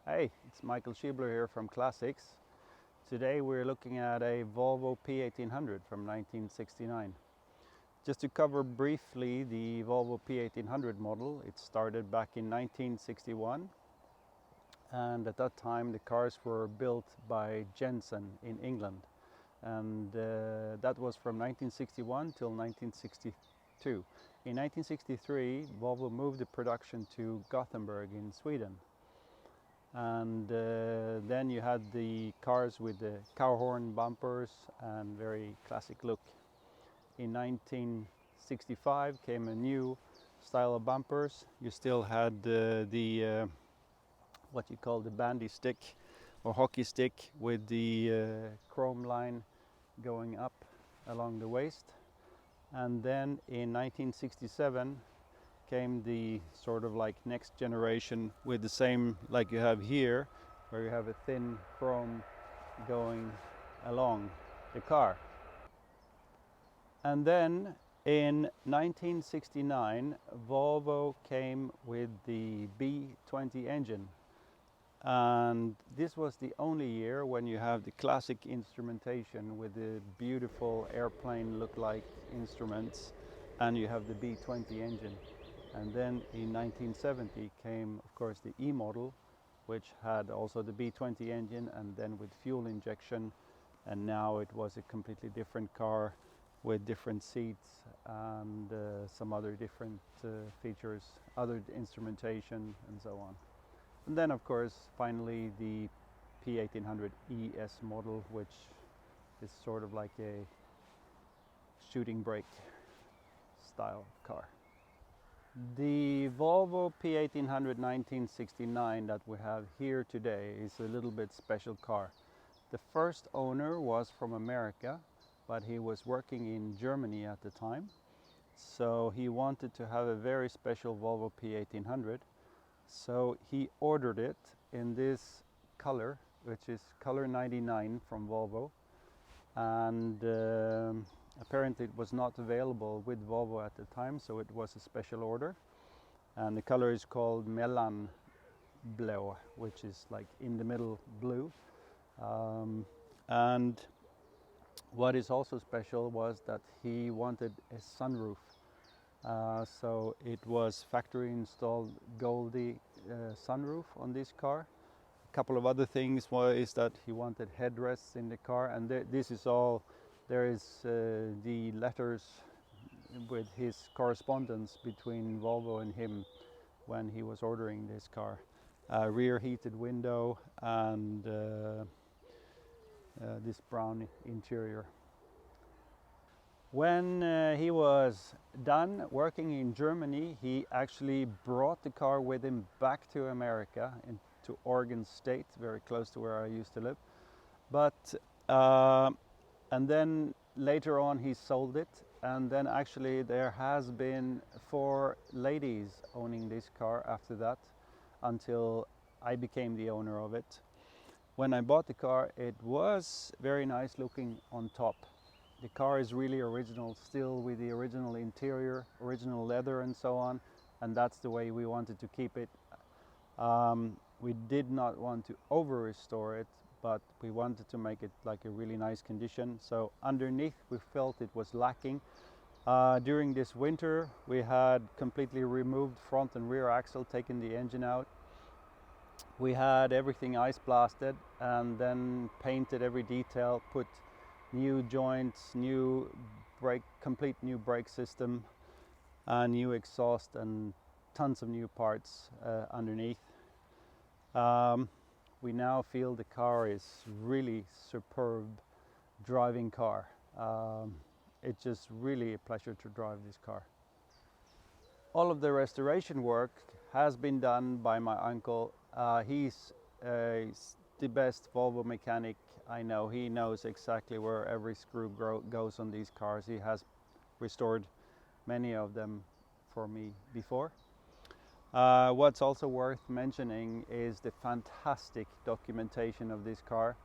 Hey, it's Michael Schiebler here from Classics. Today we're looking at a Volvo P1800 from 1969. Just to cover briefly the Volvo P1800 model, it started back in 1961, and at that time the cars were built by Jensen in England, and that was from 1961 till 1962. In 1963 Volvo moved the production to Gothenburg in Sweden. And then you had the cars with the cow horn bumpers and very classic look. In 1965 came a new style of bumpers. You still had the what you call the bandy stick or hockey stick with the chrome line going up along the waist. And then in 1967 came the sort of like next generation with the same like you have here, where you have a thin chrome going along the car. And then in 1969 Volvo came with the B20 engine, and this was the only year when you have the classic instrumentation with the beautiful airplane look-like instruments, and you have the B20 engine. And then in 1970 came, of course, the E model, which had also the B20 engine and then with fuel injection. And now it was a completely different car with different seats and some other different features, other instrumentation and so on. And then, of course, finally the P1800 ES model, which is sort of like a shooting brake style car. The Volvo P1800 1969 that we have here today is a little bit special car. The first owner was from America, but he was working in Germany at the time. So he wanted to have a very special Volvo P1800. So he ordered it in this color, which is color 99 from Volvo. And apparently it was not available with Volvo at the time, so it was a special order. And the color is called Mellanblå, which is like in the middle blue. And what is also special was that he wanted a sunroof. So it was factory installed Golde sunroof on this car. A couple of other things is that he wanted headrests in the car, and this is all. There is the letters with his correspondence between Volvo and him when he was ordering this car. Rear heated window and this brown interior. When he was done working in Germany, he actually brought the car with him back to America, into Oregon State, very close to where I used to live. But and then later on he sold it, and then actually there has been 4 ladies owning this car after that, until I became the owner of it. When I bought the car, it was very nice looking on top. The car is really original, still with the original interior, original leather and so on, and that's the way we wanted to keep it. We did not want to over-restore it, but we wanted to make it like a really nice condition. So underneath we felt it was lacking. During this winter we had completely removed front and rear axle, taken the engine out. We had everything ice blasted and then painted every detail, put new joints, new brake, complete new brake system, new exhaust and tons of new parts underneath. We now feel the car is really superb driving car. It's just really a pleasure to drive this car. All of the restoration work has been done by my uncle. He's the best Volvo mechanic I know. He knows exactly where every screw goes on these cars. He has restored many of them for me before. What's also worth mentioning is the fantastic documentation of this car.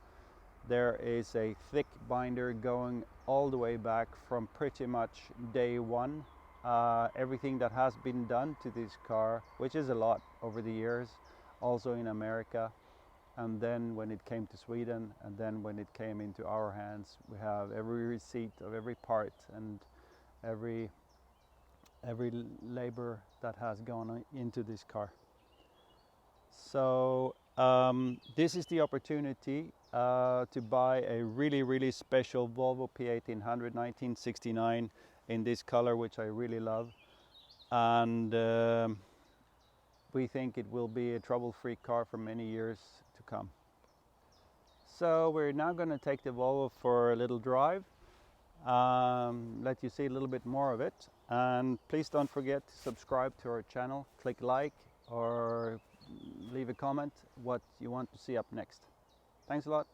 There is a thick binder going all the way back from pretty much day one. Everything that has been done to this car, which is a lot over the years, also in America, and then when it came to Sweden, and then when it came into our hands, we have every receipt of every part and every labor that has gone into this car. So this is the opportunity to buy a really special Volvo P1800 1969 in this color, which I really love, and we think it will be a trouble-free car for many years to come. So we're now going to take the Volvo for a little drive, let you see a little bit more of it, and please don't forget to subscribe to our channel, click like, or leave a comment what you want to see up next. Thanks a lot.